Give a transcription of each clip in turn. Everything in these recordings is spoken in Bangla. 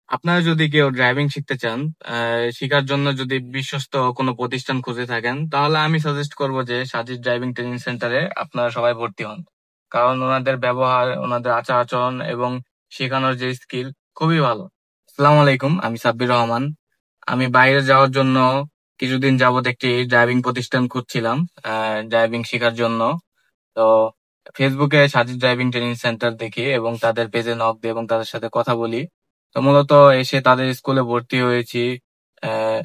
আপনারা যদি কেউ ড্রাইভিং শিখতে চান, শিখার জন্য যদি বিশ্বস্ত কোনো প্রতিষ্ঠান খুঁজে থাকেন, তাহলে আমি সাজেস্ট করব যে সাজিদ ড্রাইভিং ট্রেনিং সেন্টারে আপনারা সবাই ভর্তি হন। কারণ ওনাদের ব্যবহার, ওনাদের আচার আচরণ এবং শেখানোর যে স্কিল খুবই ভালো। আসসালামু আলাইকুম, আমি সাব্বির রহমান। আমি বাইরে যাওয়ার জন্য কিছুদিন যাবত একটি ড্রাইভিং প্রতিষ্ঠান খুঁজছিলাম ড্রাইভিং শেখার জন্য। তো ফেসবুকে সাজিদ ড্রাইভিং ট্রেনিং সেন্টার দেখি এবং তাদের পেজে নক দিই এবং তাদের সাথে কথা বলি। তো মূলত এসে তাদের স্কুলে ভর্তি হয়েছি। আহ,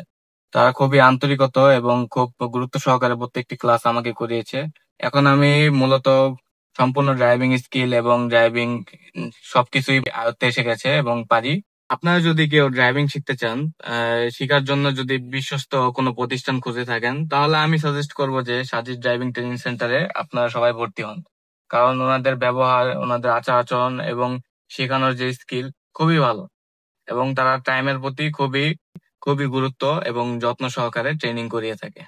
তারা খুবই আন্তরিকত এবং খুব গুরুত্ব সহকারে প্রত্যেকটি ক্লাস আমাকে করিয়েছে। এখন আমি মূলত সম্পূর্ণ ড্রাইভিং স্কিল এবং ড্রাইভিং সবকিছুই আয়ত্তে এসে গেছে এবং পারি। আপনারা যদি কেউ ড্রাইভিং শিখতে চান, শেখার জন্য যদি বিশ্বস্ত কোনো প্রতিষ্ঠান খুঁজে থাকেন, তাহলে আমি সাজেস্ট করব যে সাজিদ ড্রাইভিং ট্রেনিং সেন্টারে আপনারা সবাই ভর্তি হন। কারণ ওনাদের ব্যবহার, ওনাদের আচার আচরণ এবং শেখানোর যে স্কিল খুবই ভালো এবং তারা টাইমের প্রতি খুবই খুবই গুরুত্ব এবং যত্ন সহকারে ট্রেনিং করিয়ে থাকে।